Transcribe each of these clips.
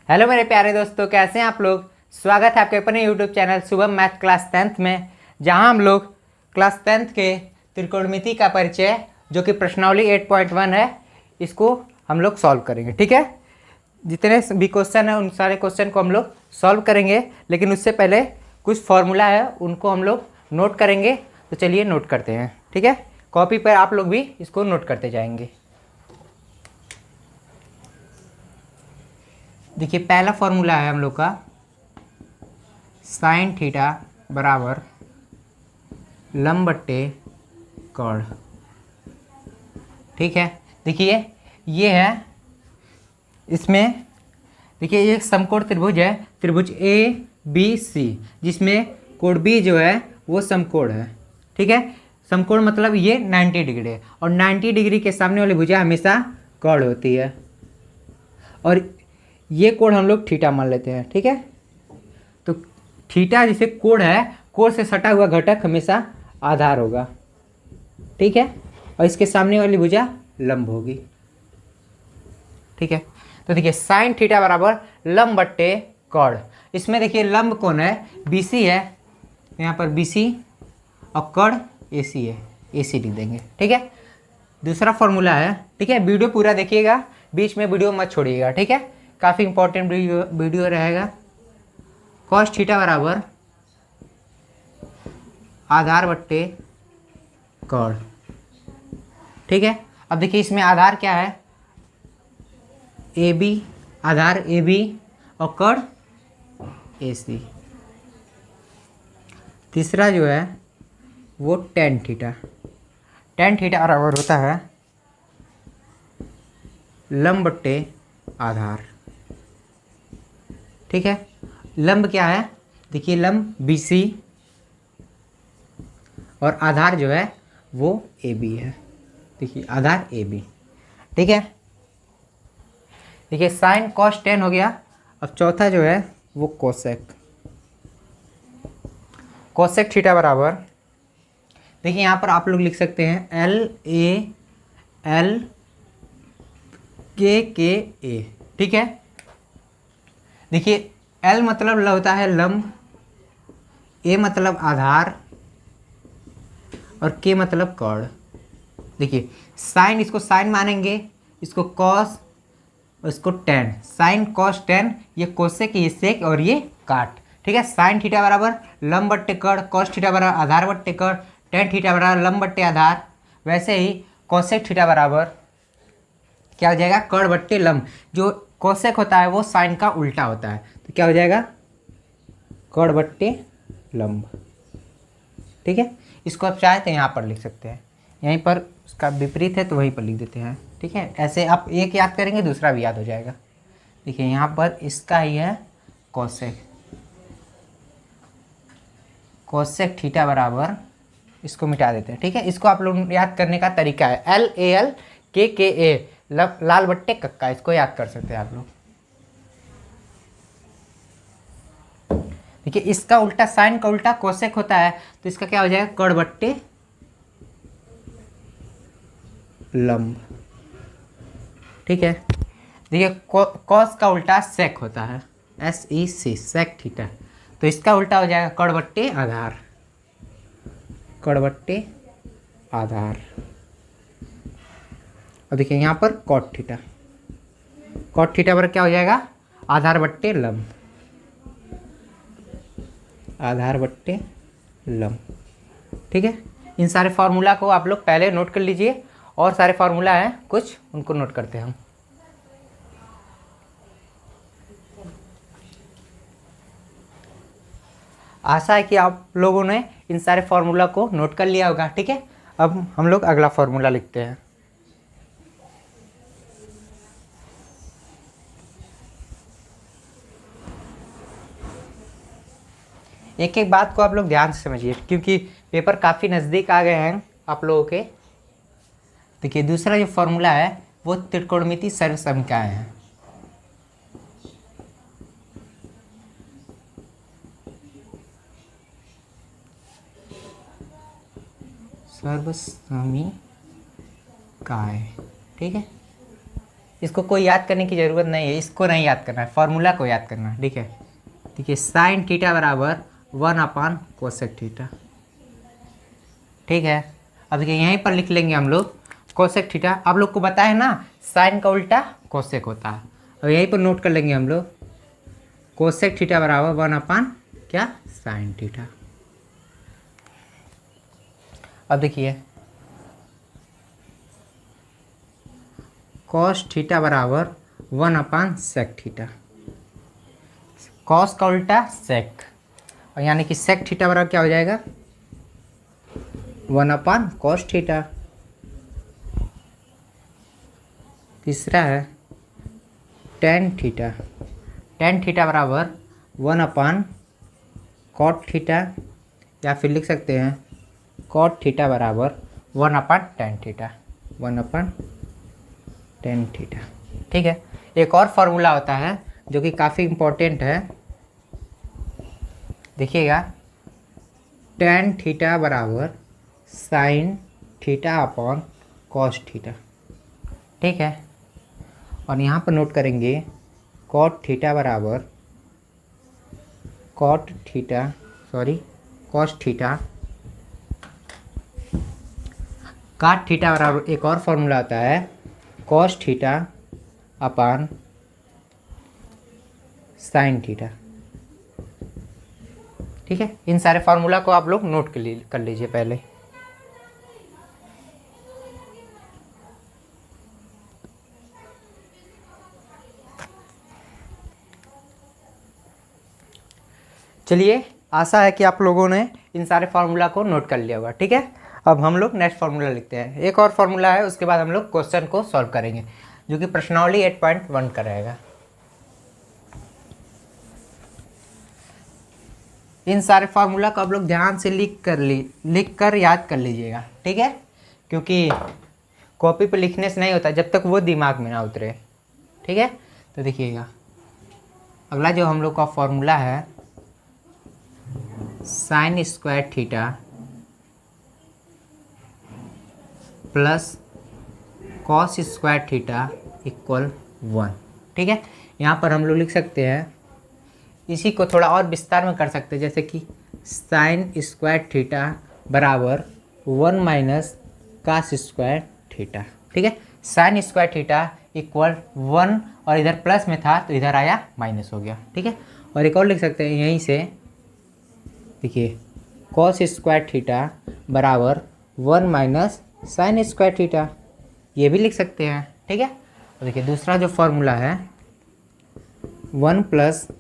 Hello मेरे प्यारे दोस्तों, कैसे हैं आप लोग। स्वागत है आपके अपने YouTube channel Shubham math class 10th में, जहां हम लोग क्लास 10th के त्रिकोणमिति का परिचय जो कि प्रश्नावली 8.1 है, इसको हम लोग सॉल्व करेंगे। ठीक है, जितने भी क्वेश्चन हैं उन सारे क्वेश्चन को हम लोग सॉल्व करेंगे, लेकिन उससे पहले कुछ फॉर्मूला है उनको हम लोग नोट करेंगे। तो चलिए नोट करते हैं। ठीक है, कॉपी पर आप लोग भी इसको नोट करते जाएंगे। देखिए, पहला फॉर्मूला है हम लोग का साइन थीटा बराबर लंब बट्टे कॉड। ठीक है, देखिए ये है, इसमें देखिए ये समकोण त्रिभुज है, त्रिभुज ए बी सी, जिसमें कोण बी जो है वो समकोण है। ठीक है, समकोण मतलब ये 90 डिग्री है, और 90 डिग्री के सामने वाली भुजा हमेशा कॉड होती है, और ये कोण हम लोग थीटा मान लेते हैं। ठीक है, तो थीटा जैसे कोण है, कोण से सटा हुआ घटक हमेशा आधार होगा। ठीक है, और इसके सामने वाली भुजा लंब होगी। ठीक है, तो देखिए साइन थीटा बराबर लंब बट्टे कॉड। इसमें देखिए लंब कौन है, बीसी है, यहाँ पर बीसी, और कॉड एसी है, एसी लिख देंगे। ठीक है, दूसरा फॉर्मूला है। ठीक है, वीडियो पूरा देखिएगा, बीच में वीडियो मत छोड़िएगा। ठीक है, काफ़ी इंपॉर्टेंट वीडियो रहेगा। कॉस थीटा बराबर आधार बट्टे कॉड। ठीक है, अब देखिए इसमें आधार क्या है, ए बी, आधार ए बी और कॉड ए सी। तीसरा जो है वो टेन थीटा। टेन थीटा बराबर होता है लंब बट्टे आधार। ठीक है, लंब क्या है, देखिए लंब बी सी और आधार जो है वो ए बी है। देखिए आधार ए बी। ठीक है, देखिए साइन कॉस टेन हो गया। अब चौथा जो है वो कोसेक। कोसेक थीटा बराबर, देखिए यहाँ पर आप लोग लिख सकते हैं एल के ए। ठीक है, देखिए एल मतलब होता है लंब, ए मतलब आधार, और के मतलब कॉड। देखिए साइन, इसको साइन मानेंगे, इसको कॉस, इसको टेन। साइन कॉस टेन, ये कोसेक, ये सेक, और ये काट। ठीक है, साइन थीटा बराबर लंब बट्टे कॉड, कॉस थीटा बराबर आधार बट्टे कॉड, टेन थीटा बराबर लंब बट्टे आधार। वैसे ही कोसेक थीटा बराबर क्या हो जाएगा, कॉड बट्टे लंब। जो कोसेक होता है वो साइन का उल्टा होता है, तो क्या हो जाएगा, कॉड बट्टे लंब। ठीक है, इसको आप चाहे तो यहाँ पर लिख सकते हैं, यहीं पर उसका विपरीत है तो वहीं पर लिख देते हैं। ठीक है, ऐसे आप एक याद करेंगे दूसरा भी याद हो जाएगा। देखिए यहाँ पर इसका ही है कोसेक। कोसेक थीटा बराबर, इसको मिटा देते हैं। ठीक है, इसको आप लोग याद करने का तरीका है एल के ए, लाल बट्टे कक्का, इसको याद कर सकते हैं आप लोग। देखिए इसका उल्टा, साइन का उल्टा कोसेक होता है, तो इसका क्या हो जाएगा, कॉड बट्टे लंब। ठीक है, देखिए कॉस का उल्टा सेक होता है, एस ई सी, सेक थीटा, तो इसका उल्टा हो जाएगा कॉड बट्टे आधार, कॉड बट्टे आधार। और देखिए यहाँ पर कॉट थीटा, कॉट थीटा पर क्या हो जाएगा, आधार बट्टे लंब, आधार बट्टे लंब। ठीक है, इन सारे फार्मूला को आप लोग पहले नोट कर लीजिए, और सारे फार्मूला हैं कुछ, उनको नोट करते हैं हम। आशा है कि आप लोगों ने इन सारे फार्मूला को नोट कर लिया होगा। ठीक है, अब हम लोग अगला फार्मूला लिखते हैं। एक एक बात को आप लोग ध्यान से समझिए, क्योंकि पेपर काफ़ी नज़दीक आ गए हैं आप लोगों के। देखिए दूसरा जो फॉर्मूला है वो त्रिकोणमिति सर्व समीकरण है। सर्व समीकरण। ठीक है, इसको कोई याद करने की ज़रूरत नहीं है, इसको नहीं याद करना है, फार्मूला को याद करना है। ठीक है, देखिए साइन थीटा बराबर 1 कोसेक थीटा। ठीक है, अब देखिए यहीं पर लिख लेंगे हम लोग कोसेक थीटा। आप लोग को पता है ना साइन का उल्टा कोसेक होता है। अब यहीं पर नोट कर लेंगे हम लोग कोसेक थीटा बराबर 1 क्या साइन थीटा। अब देखिए कॉस थीटा बराबर 1/सेक थीटा। कॉस का उल्टा सेक, और यानी कि सेक थीटा बराबर क्या हो जाएगा 1/कॉस थीटा। तीसरा है टेन थीटा। टेन थीटा बराबर 1/कॉट थीटा, या फिर लिख सकते हैं कॉट थीटा बराबर 1/टेन थीटा। 1/टेन थीटा। ठीक है, एक और फार्मूला होता है जो कि काफ़ी इम्पोर्टेंट है, देखिएगा टेन थीटा बराबर sine theta upon cos theta. ठीक है, और यहाँ पर नोट करेंगे कॉट थीटा बराबर कॉस थीटा। काट थीटा बराबर एक और फॉर्मूला आता है cos theta upon sine theta. ठीक है, इन सारे फार्मूला को आप लोग नोट कर लीजिए पहले। चलिए, आशा है कि आप लोगों ने इन सारे फार्मूला को नोट कर लिया होगा। ठीक है, अब हम लोग नेक्स्ट फार्मूला लिखते हैं। एक और फार्मूला है, उसके बाद हम लोग क्वेश्चन को सॉल्व करेंगे जो कि प्रश्नावली 8.1 का रहेगा। इन सारे फार्मूला को आप लोग ध्यान से लिख कर याद कर लीजिएगा। ठीक है, क्योंकि कॉपी पे लिखने से नहीं होता जब तक वो दिमाग में ना उतरे। ठीक है, तो देखिएगा अगला जो हम लोग का फॉर्मूला है sine square theta plus cos square theta equal 1। ठीक है, यहाँ पर हम लोग लिख सकते हैं, इसी को थोड़ा और विस्तार में कर सकते हैं, जैसे कि साइन स्क्वायर थीटा बराबर 1 - कॉस स्क्वायर थीटा। ठीक है, साइन स्क्वायर थीटा इक्वल 1, और इधर प्लस में था तो इधर आया माइनस हो गया। ठीक है, और एक और लिख सकते हैं यहीं से, देखिए कॉस स्क्वायर थीटा बराबर 1 - साइन स्क्वायर थीटा, ये भी लिख सकते हैं। ठीक है, और देखिए दूसरा जो फॉर्मूला है 1 +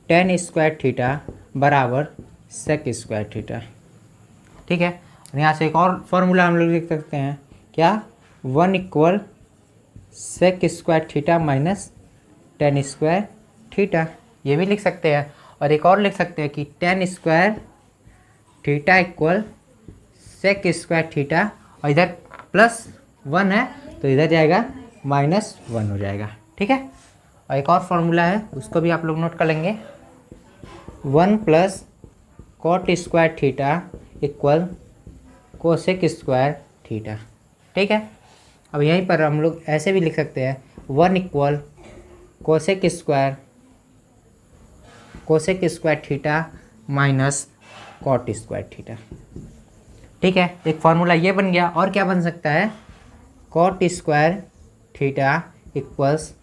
टेन स्क्वायर थीटा बराबर सेक स्क्वायर थीटा। ठीक है, और यहाँ से एक और फॉर्मूला हम लोग लिख सकते हैं, क्या 1 = sec square theta minus tan square theta, ये भी लिख सकते हैं। और एक और लिख सकते हैं कि tan square theta equal sec square theta, और इधर +1 है तो इधर जाएगा -1 हो जाएगा। ठीक है, और एक और फॉर्मूला है उसको भी आप लोग नोट कर लेंगे, 1 + cot square theta equal cosec square theta. ठीक है, अब यहीं पर हम लोग ऐसे भी लिख सकते हैं 1 = cosec square theta minus cot square theta. ठीक है, एक फार्मूला ये बन गया। और क्या बन सकता है, cot square theta equals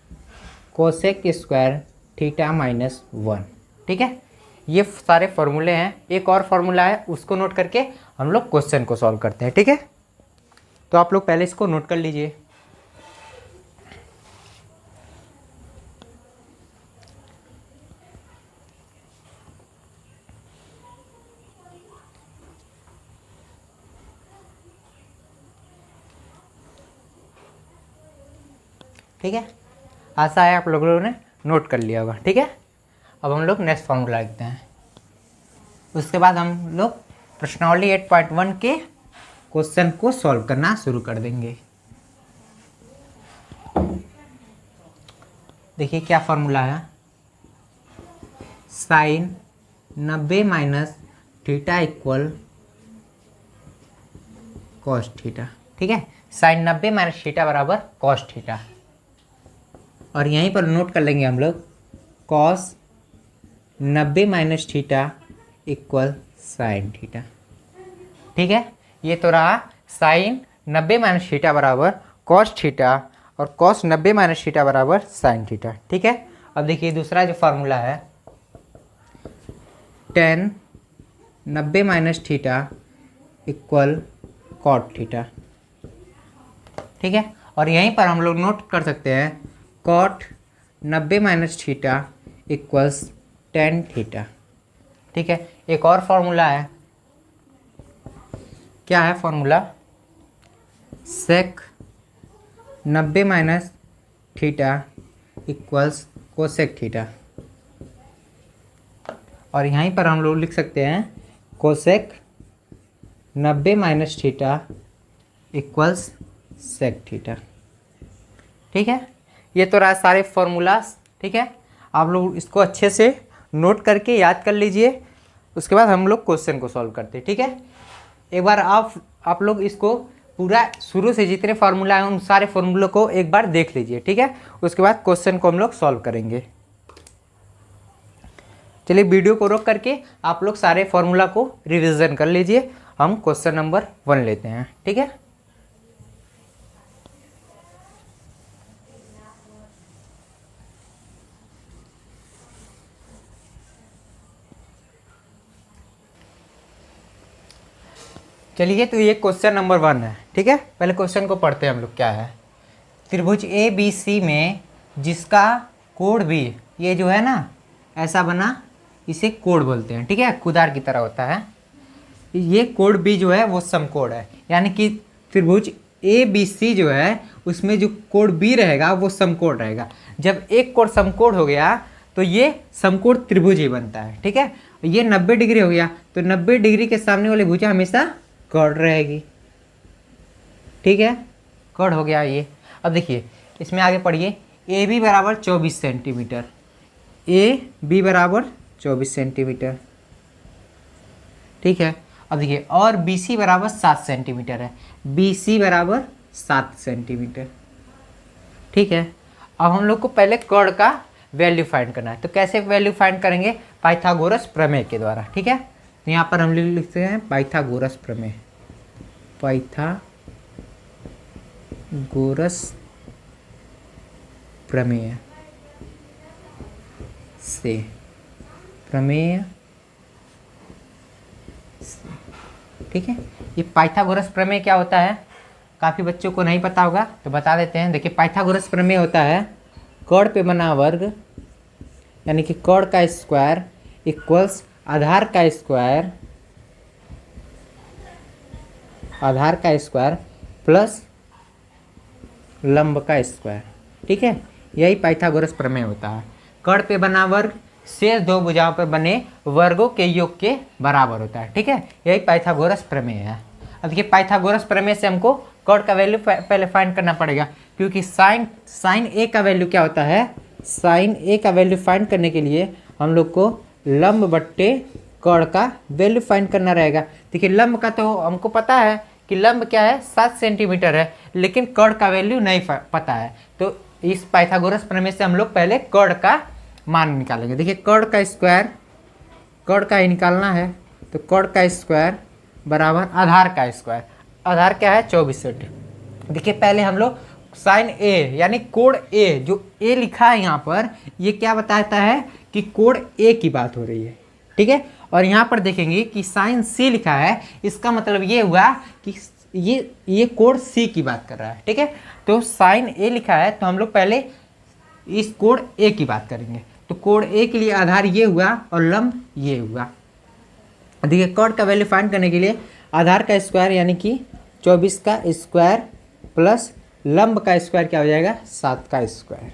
cosec square theta -1। ठीक है, ये सारे फार्मूले हैं। एक और फार्मूला है, उसको नोट करके हम लोग क्वेश्चन को सॉल्व करते हैं। ठीक है, तो आप लोग पहले इसको नोट कर लीजिए। ठीक है, आशा है आप लोगों ने नोट कर लिया होगा। ठीक है, अब हम लोग नेक्स्ट फार्मूला लिखते हैं, उसके बाद हम लोग प्रश्नावली 8.1 के क्वेश्चन को सॉल्व करना शुरू कर देंगे। देखिए क्या फार्मूला है, sine 90 - theta equal cos theta. ठीक है, साइन 90 - थीटा बराबर कॉस थीटा। और यहीं पर नोट कर लेंगे हम लोग cos 90 minus theta equal sine theta. ठीक है, ये तो रहा साइन 90 माइनस थीटा बराबर कॉस थीटा और कॉस 90 माइनस थीटा बराबर साइन थीटा। ठीक है, अब देखिए दूसरा जो फार्मूला है tan 90 minus theta equal cot theta. ठीक है, और यहीं पर हम लोग नोट कर सकते हैं cot 90 minus theta equals tan theta. ठीक है, एक और फार्मूला है, क्या है formula, sec 90 minus theta equals cosec theta. और यहीं पर हम लोग लिख सकते हैं cosec 90 minus theta equals sec theta. ठीक है, ये तो रहा सारे फॉर्मूलास। ठीक है, आप लोग इसको अच्छे से नोट करके याद कर लीजिए, उसके बाद हम लोग क्वेश्चन को सॉल्व करते हैं। ठीक है, एक बार आप लोग इसको पूरा शुरू से जितने फार्मूला हैं उन सारे फार्मूलों को एक बार देख लीजिए। ठीक है, उसके बाद क्वेश्चन को हम लोग सॉल्व करेंगे। चलिए वीडियो को रोक करके आप लोग सारे फार्मूला को रिवीजन कर लीजिए। हम क्वेश्चन नंबर 1 लेते हैं। ठीक है, चलिए तो ये क्वेश्चन नंबर 1 है। ठीक है, पहले क्वेश्चन को पढ़ते हैं हम लोग। क्या है, त्रिभुज ए बी सी में जिसका कोण भी ये जो है ना ऐसा बना, इसे कोण बोलते हैं। ठीक है, कुदार की तरह होता है। ये कोण भी जो है वो समकोण है, यानी कि त्रिभुज ए बी सी जो है उसमें जो कोण बी रहेगा वो समकोण रहेगा। जब एक कोण समकोण हो गया तो ये समकोण त्रिभुज ही बनता है। ठीक है, ये 90 डिग्री हो गया तो 90 डिग्री के सामने वाली भुजा हमेशा कोण रहेगी। ठीक है, कोण हो गया ये। अब देखिए इसमें आगे पढ़िए, ए बी बराबर 24 सेंटीमीटर, ए बी बराबर 24 सेंटीमीटर। ठीक है, अब देखिए और बी सी बराबर 7 सेंटीमीटर है, बी सी बराबर 7 सेंटीमीटर। ठीक है, अब हम लोग को पहले कोण का वैल्यू फाइंड करना है। तो कैसे वैल्यू फाइंड करेंगे, पाइथागोरस प्रमेय के द्वारा। ठीक है, तो यहाँ पर हम लिखते हैं पाइथागोरस प्रमेय, पाइथागोरस प्रमेय से, प्रमेय से। ठीक है, ये पाइथागोरस प्रमेय क्या होता है, काफ़ी बच्चों को नहीं पता होगा तो बता देते हैं। देखिए पाइथागोरस प्रमेय होता है कोण पे बना वर्ग, यानी कि कोण का स्क्वायर इक्वल्स आधार का स्क्वायर, आधार का स्क्वायर प्लस लंब का स्क्वायर। ठीक है, यही पाइथागोरस प्रमेय होता है। कोण पे बना वर्ग शेष दो भुजाओं पर बने वर्गों के योग के बराबर होता है। ठीक है, यही पाइथागोरस प्रमेय है। अब देखिए पाइथागोरस प्रमेय से हमको कोण का वैल्यू पहले फाइंड करना पड़ेगा, क्योंकि साइन ए का वैल्यू क्या होता है, साइन ए का वैल्यू फाइंड करने के लिए हम लोग को लंब बट्टे कोण का वैल्यू फाइंड करना रहेगा। देखिए लंब का तो हमको पता है कि लंब क्या है 7 सेंटीमीटर है, लेकिन कोण का वैल्यू नहीं पता है। तो इस पाइथागोरस प्रमेय से हम लोग पहले कोण का मान निकालेंगे। देखिए कोण का स्क्वायर, कोण का ही निकालना है, तो कोण का स्क्वायर बराबर आधार का स्क्वायर, आधार क्या है 24 सेंटीमीटर। देखिए पहले हम लोग साइन ए यानी कोण ए, जो ए लिखा है यहाँ पर, ये क्या बताता है कि कोण ए की बात हो रही है। ठीक है, और यहाँ पर देखेंगे कि साइन सी लिखा है, इसका मतलब ये हुआ कि ये कोण सी की बात कर रहा है। ठीक है, तो साइन ए लिखा है तो हम लोग पहले इस कोण ए की बात करेंगे। तो कोण ए के लिए आधार ये हुआ और लंब ये हुआ। देखिए कोण का वैल्यू फाइंड करने के लिए आधार का स्क्वायर यानी कि 24 का स्क्वायर प्लस लंब का स्क्वायर क्या हो जाएगा 7 का स्क्वायर।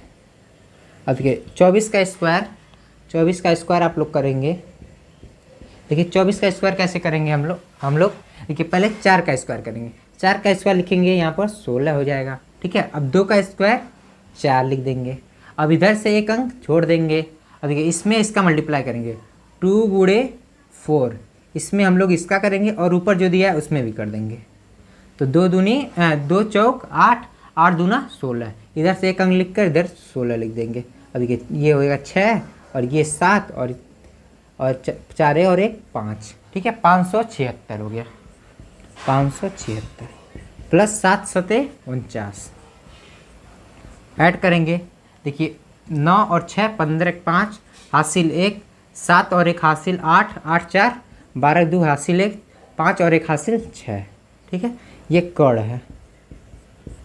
अब देखिए 24 का स्क्वायर आप लोग करेंगे। देखिए 24 का स्क्वायर कैसे करेंगे हम लोग देखिए पहले 4 का स्क्वायर करेंगे, 4 का स्क्वायर लिखेंगे यहाँ पर 16 हो जाएगा। ठीक है, अब 2 का स्क्वायर 4 लिख देंगे, अब इधर से एक अंक छोड़ देंगे। अब देखिए इसमें इसका मल्टीप्लाई करेंगे 2 गुणे 4, इसमें हम लोग इसका करेंगे और ऊपर जो दिया है उसमें भी कर देंगे। तो 2 चौक 8, 8 दूना 16, इधर से 1 अंक लिख कर इधर 16 लिख देंगे। अब ये होएगा 6 और ये 7 और 4 और 1 5, ठीक है, 576 हो गया। 576 प्लस 7 सते 49 ऐड करेंगे। देखिए 9 और 6 15 5 हासिल 1, 7 और 1 हासिल 8, 8 4 12 2 हासिल 1, 5 और 1 हासिल 6, ठीक है। ये कड़ है,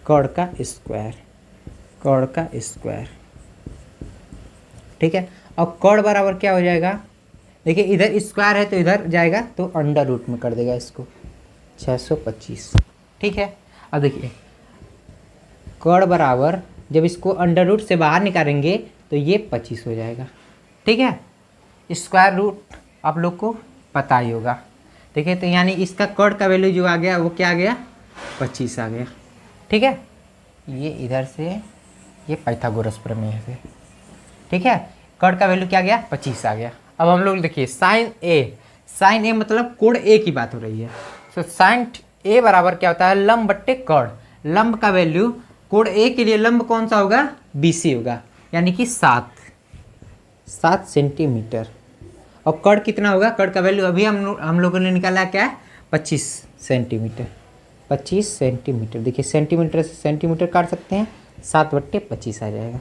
कड़ का स्क्वायर, कड़ का स्क्वायर, ठीक है। अब कड़ बराबर क्या हो जाएगा, देखिए इधर स्क्वायर है तो इधर जाएगा तो अंडर रूट में कर देगा इसको, 625, ठीक है। अब देखिए कड़ बराबर जब इसको अंडर रूट से बाहर निकालेंगे तो ये 25 हो जाएगा, ठीक है। स्क्वायर रूट आप लोग को पता ही होगा, देखिए तो यानी इसका कड़ का वैल्यू जो आ गया वो क्या आ गया, 25 आ गया, ठीक है। ये इधर से ये पाइथागोरस प्रमेय से, ठीक है, कड़ का वैल्यू क्या आ गया, 25 आ गया। अब हम लोग देखिए साइन ए मतलब कोण ए की बात हो रही है, तो साइन ए बराबर क्या होता है, लंब बट्टे कड़। लंब का वैल्यू कोण ए के लिए लंब कौन सा होगा, बीसी होगा, यानी कि 7 सेंटीमीटर। और कड़ कितना होगा, कड़ का वैल्यू अभी हम लोगों ने निकाला क्या है, 25 सेंटीमीटर। 25 सेंटीमीटर, देखिए सेंटीमीटर से सेंटीमीटर काट सकते हैं, 7/25 आ जाएगा,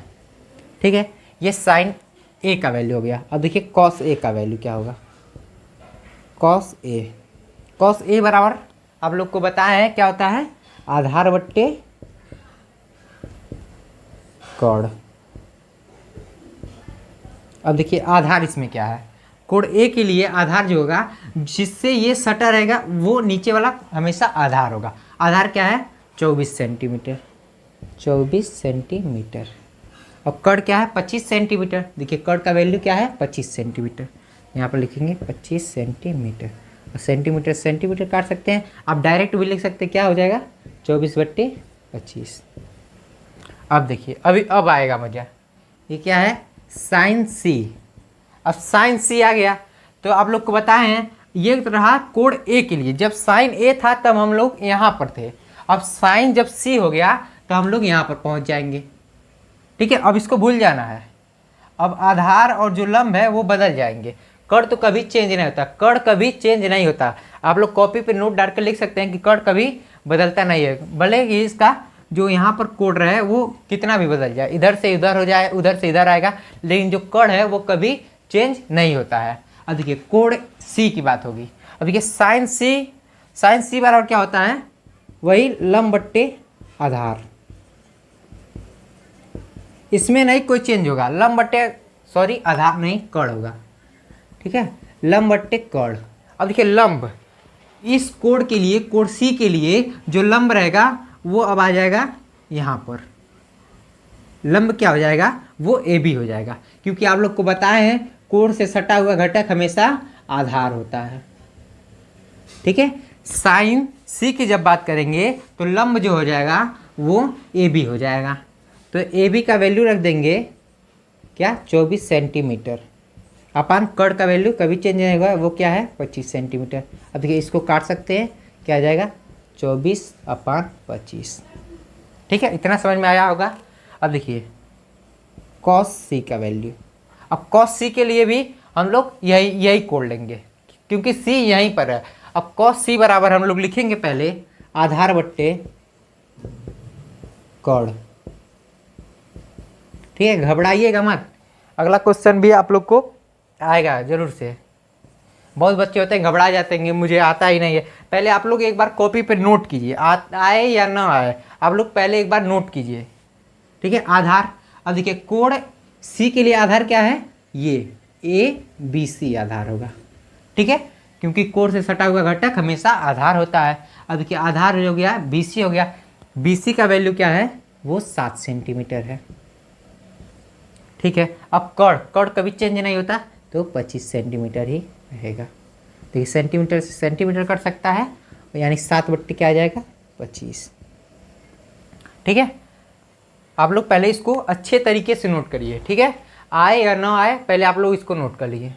ठीक है। ये साइन ए का वैल्यू हो गया। अब देखिए कॉस ए का वैल्यू क्या होगा, कॉस ए बराबर आप लोग को बताया है क्या होता है, आधार बट्टे कड़। अब देखिए आधार इसमें क्या है, कोण ए के लिए आधार जो होगा जिससे ये सटा रहेगा वो नीचे वाला हमेशा आधार होगा। आधार क्या है, 24 सेंटीमीटर, 24 सेंटीमीटर। और कड़ क्या है, 25 सेंटीमीटर। देखिए कड़ का वैल्यू क्या है, 25 सेंटीमीटर, यहाँ पर लिखेंगे 25 सेंटीमीटर। और सेंटीमीटर सेंटीमीटर काट सकते हैं, आप डायरेक्ट भी लिख सकते हैं, क्या हो जाएगा 24/25। अब देखिए अब आएगा मजा, ये क्या है, साइन सी। अब साइन सी आ गया तो आप लोग को बताए हैं ये रहा कोण ए के लिए, जब साइन ए था तब हम लोग यहाँ पर थे, अब साइन जब सी हो गया तो हम लोग यहाँ पर पहुँच जाएंगे, ठीक है। अब इसको भूल जाना है, अब आधार और जो लंब है वो बदल जाएंगे। कड़ तो कभी चेंज नहीं होता, कड़ कभी चेंज नहीं होता। आप लोग कॉपी पे नोट डाल कर लिख सकते हैं कि कड़ कभी बदलता नहीं है, भले ही इसका जो यहाँ पर कोण रहे वो कितना भी बदल जाए, इधर से उधर हो जाए, उधर से इधर आएगा, लेकिन जो कड़ है वो कभी चेंज नहीं होता है। अब देखिए कोण सी की बात होगी। अब देखिए साइन सी बराबर क्या होता है, वही लंब बट्टे आधार, इसमें नहीं कोई चेंज होगा, लंब बट्टे सॉरी आधार नहीं कड़ होगा, ठीक है, लंब बट्टे कड़। अब देखिए लंब इस कोण के लिए, कोण सी के लिए जो लंब रहेगा वो अब आ जाएगा यहाँ पर, लंब क्या हो जाएगा, वो ए बी हो जाएगा, क्योंकि आप लोग को बताए हैं कोण से सटा हुआ घटक हमेशा आधार होता है, ठीक है। साइन सी की जब बात करेंगे तो लंब जो हो जाएगा वो ए बी हो जाएगा, तो ए बी का वैल्यू रख देंगे क्या, 24 सेंटीमीटर, अपान कड़ का वैल्यू कभी चेंज नहीं होगा, वो क्या है 25 सेंटीमीटर। अब देखिए इसको काट सकते हैं, क्या आ जाएगा 24/25, ठीक है, इतना समझ में आया होगा। अब देखिए कॉस सी का वैल्यू, अब कॉस सी के लिए भी हम लोग यही कोड लेंगे क्योंकि सी यहीं पर है। अब कॉस सी बराबर हम लोग लिखेंगे पहले आधार बट्टे कड़, ठीक है, घबराइएगा मत, अगला क्वेश्चन भी आप लोग को आएगा जरूर से। बहुत बच्चे होते हैं घबरा जाते हैं, मुझे आता ही नहीं है। पहले आप लोग एक बार कॉपी पे नोट कीजिए, आए या ना आए, आप लोग पहले एक बार नोट कीजिए, ठीक है। आधार, अब देखिए कोण सी के लिए आधार क्या है, ये ए बी सी आधार होगा, ठीक है, क्योंकि कोण से सटा हुआ घटक हमेशा आधार होता है। अब देखिए आधार हो गया बी सी हो गया, बी सी का वैल्यू क्या है, वो 7 सेंटीमीटर है, ठीक है। अब कड़ कभी चेंज नहीं होता तो 25 सेंटीमीटर ही रहेगा। देखिए सेंटीमीटर से सेंटीमीटर कट सकता है, यानी 7 बट्टे क्या आ जाएगा 25, ठीक है। आप लोग पहले इसको अच्छे तरीके से नोट करिए, ठीक है, आए या ना आए पहले आप लोग इसको नोट कर लीजिए।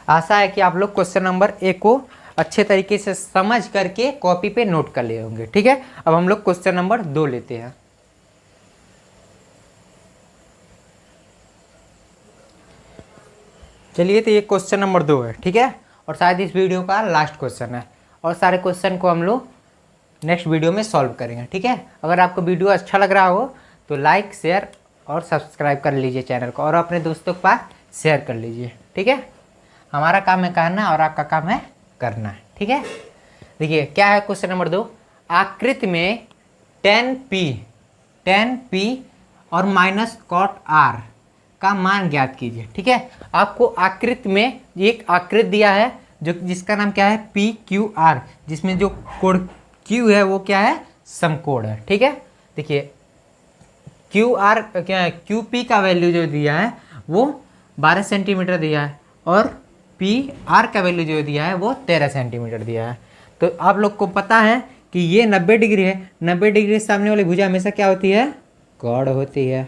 आशा है कि आप लोग क्वेश्चन नंबर 1 को अच्छे तरीके से समझ करके कॉपी पे नोट कर लिए होंगे। ठीक है, अब हम लोग क्वेश्चन नंबर 2 लेते हैं। चलिए, तो ये क्वेश्चन नंबर 2 है। ठीक है, और शायद इस वीडियो का लास्ट क्वेश्चन है, और सारे क्वेश्चन को हम लोग नेक्स्ट वीडियो में सॉल्व करेंगे। ठीक है, अगर आपको वीडियो अच्छा लग रहा हो तो लाइक, शेयर और सब्सक्राइब कर लीजिए चैनल को, और अपने दोस्तों के पास शेयर कर लीजिए। ठीक है, हमारा काम है कहना और आपका काम है करना। ठीक है, देखिए क्या है क्वेश्चन नंबर 2। आकृति में tan p और माइनस cot r का मान ज्ञात कीजिए। ठीक है, आपको आकृति में एक आकृति दिया है जो जिसका नाम क्या है PQR, जिसमें जो कोण Q है वो क्या है, समकोण है। ठीक है, देखिए QR क्या है, QP का वैल्यू जो दिया है वो 12 सेंटीमीटर दिया है, और PR का वैल्यू जो दिया है वो 13 सेंटीमीटर दिया है। तो आप लोग को पता है कि ये 90 डिग्री है, 90 डिग्री सामने वाली भुजा हमेशा क्या होती है, कोण होती है।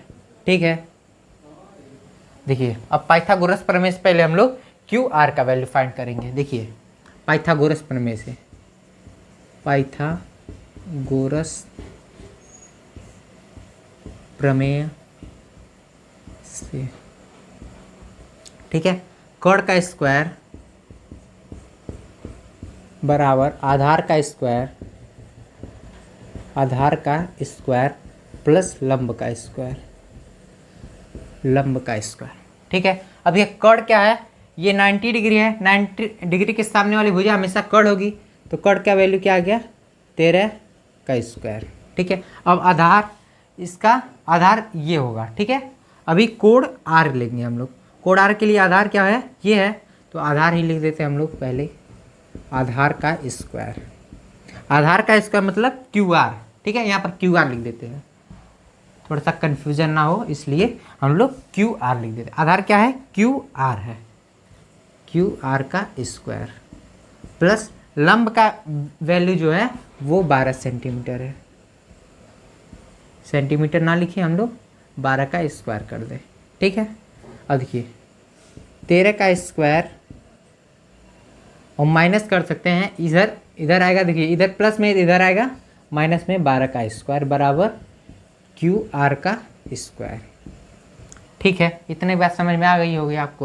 ठीक है, देखिए अब पाइथागोरस प्रमेय से पहले हम लोग QR का वैल्यू फाइंड करेंगे। देखिए पाइथागोरस प्रमेय से, पाइथागोरस प्रमेय से, ठीक है, कोण का स्क्वायर बराबर आधार का स्क्वायर प्लस लंब का स्क्वायर। ठीक है, अब ये कोण क्या है, ये 90 डिग्री है, 90 डिग्री के सामने वाली भुजा हमेशा कोण होगी, तो कोण का वैल्यू क्या आ गया, 13 का स्क्वायर। ठीक है, अब आधार, इसका आधार ये होगा। ठीक है, अभी कोण R लेंगे हम लोग, कोण R के लिए आधार क्या है, ये है, तो आधार ही लिख देते हैं हम लोग पहले, आधार का स्क्वायर। आधार का स्क्वायर मतलब QR। ठीक है, यहाँ पर QR लिख देते हैं, थोड़ा सा कन्फ्यूजन ना हो इसलिए हम लोग QR लिख देते हैं। आधार क्या है, QR है, QR का स्क्वायर प्लस लंब का वैल्यू जो है वो 12 सेंटीमीटर है। सेंटीमीटर ना लिखिए हम लोग, 12 का स्क्वायर कर दें। ठीक है, अब देखिए 13 का स्क्वायर और माइनस कर सकते हैं, इधर आएगा, देखिए इधर प्लस में इधर आएगा, माइनस में 12 का स्क्वायर बराबर QR का स्क्वायर। ठीक है, इतने बात समझ में आ गई होगी आप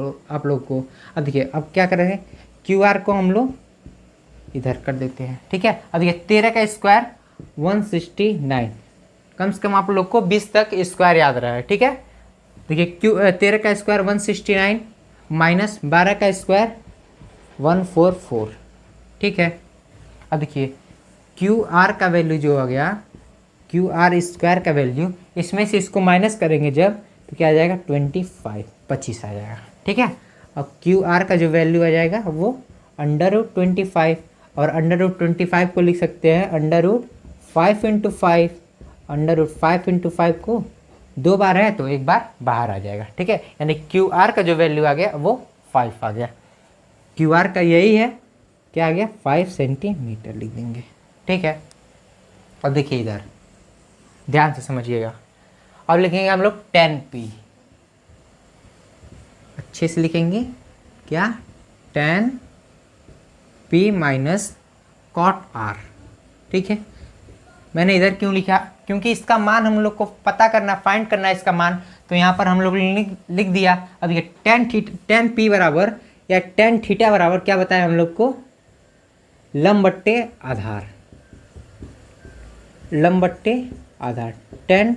लोग को। अब देखिए अब क्या करेंगे, QR को हम लोग इधर कर देते हैं। ठीक है, अब देखिए 13 का स्क्वायर 169, कम से कम आप लोग को 20 तक स्क्वायर याद रहा है। ठीक है, देखिए 13 का स्क्वायर 169 माइनस 12 का स्क्वायर 144। ठीक है, अब देखिए QR का वैल्यू जो हो गया, QR स्क्वायर का वैल्यू, इसमें से इसको माइनस करेंगे जब, तो क्या आ जाएगा, 25 आ जाएगा। ठीक है, अब QR का जो वैल्यू आ जाएगा वो √25, और √25 को लिख सकते हैं √5 × 5, √5 × 5 को 2 बार है तो 1 बार बाहर आ जाएगा। ठीक है, यानी QR का जो वैल्यू आ गया वो 5 आ गया। QR का यही है, क्या आ गया, 5 सेंटीमीटर लिख देंगे। ठीक है, अब देखिए इधर ध्यान से समझिएगा, अब लिखेंगे हम लोग tan p, अच्छे से लिखेंगे, क्या, tan p minus cot r। ठीक है, मैंने इधर क्यों लिखा, क्योंकि इसका मान हम लोग को पता करना, फाइंड करना है इसका मान, तो यहाँ पर हम लोग लिख दिया। अब ये tan p बराबर या tan थीटा बराबर क्या बताया हम लोग को, लंब बट्टे आधार, tan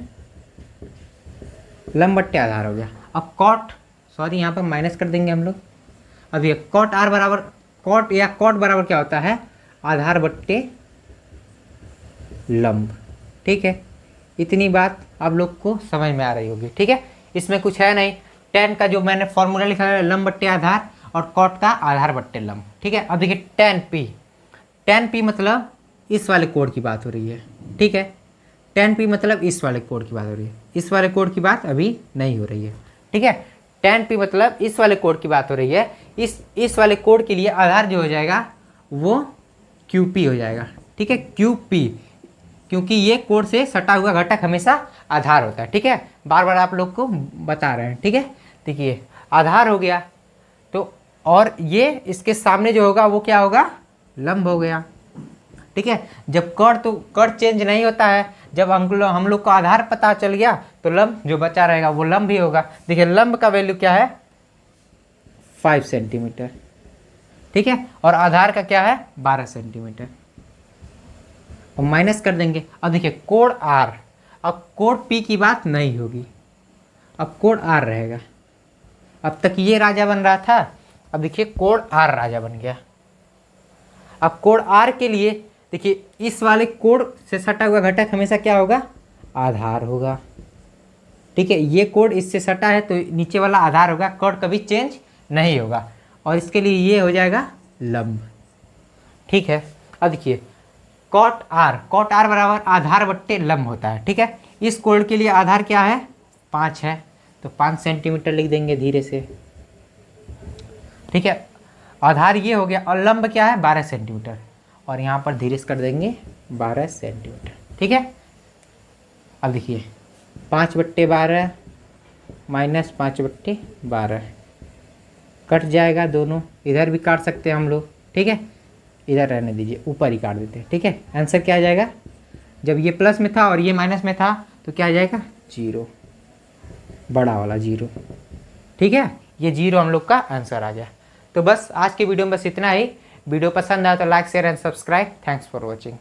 लंब बट्टे आधार हो गया। अब यहाँ पर माइनस कर देंगे हम लोग। अब ये cot r बराबर, cot बराबर क्या होता है, आधार बट्टे लंब। ठीक है, इतनी बात आप लोग को समझ में आ रही होगी। ठीक है, इसमें कुछ है नहीं, tan का जो मैंने फॉर्मूला लिखा है लंब बट्टे आधार, और cot का आधार बट्टे लंब। ठीक है, अब देखिए tan p मतलब इस वाले कोण की बात हो रही है। ठीक है, tan p मतलब इस वाले कोण की बात हो रही है, इस वाले कोण की बात अभी नहीं हो रही है। ठीक है, tan p मतलब इस वाले कोण की बात हो रही है, इस वाले कोण के लिए आधार जो हो जाएगा वो QP हो जाएगा। ठीक है, QP, क्योंकि ये कोण से सटा हुआ घटक हमेशा आधार होता है। ठीक है, बार बार आप लोग को बता रहे हैं। ठीक है, देखिए आधार हो गया, तो और ये इसके सामने जो होगा वो क्या होगा, लंब हो गया। ठीक है, जब कट चेंज नहीं होता है, जब हम लोग को आधार पता चल गया तो लंब जो बचा रहेगा वो लंब ही होगा। देखिए लंब का वैल्यू क्या है, 5 सेंटीमीटर। ठीक है, और आधार का क्या है, 12 सेंटीमीटर। और माइनस कर देंगे। अब देखिए कोण आर, अब कोण पी की बात नहीं होगी, अब कोण आर रहेगा। अब तक ये राजा बन रहा था, अब देखिए कोण आर राजा बन गया। अब कोण आर के लिए देखिए इस वाले कोण से सटा हुआ घटक हमेशा क्या होगा, आधार होगा। ठीक है, ये कोण इससे सटा है तो नीचे वाला आधार होगा, कोण कभी चेंज नहीं होगा, और इसके लिए ये हो जाएगा लंब। ठीक है, अब देखिए कॉट आर बराबर आधार बट्टे लंब होता है। ठीक है, इस कोण के लिए आधार क्या है, 5 है, तो 5 सेंटीमीटर लिख देंगे धीरे से। ठीक है, आधार ये हो गया, और लंब क्या है, 12 सेंटीमीटर, और यहाँ पर धीरे से कर देंगे 12 सेंटीमीटर। ठीक है, अब देखिए 5/12 माइनस 5/12 कट जाएगा, दोनों इधर भी काट सकते हैं हम लोग। ठीक है, इधर रहने दीजिए, ऊपर ही काट देते हैं। ठीक है, आंसर क्या आ जाएगा, जब ये प्लस में था और ये माइनस में था तो क्या आ जाएगा, 0, बड़ा वाला 0। ठीक है, ये 0 हम लोग का आंसर आ जाए। तो बस आज के वीडियो में बस इतना ही। वीडियो पसंद आया तो like share and subscribe. Thanks for watching.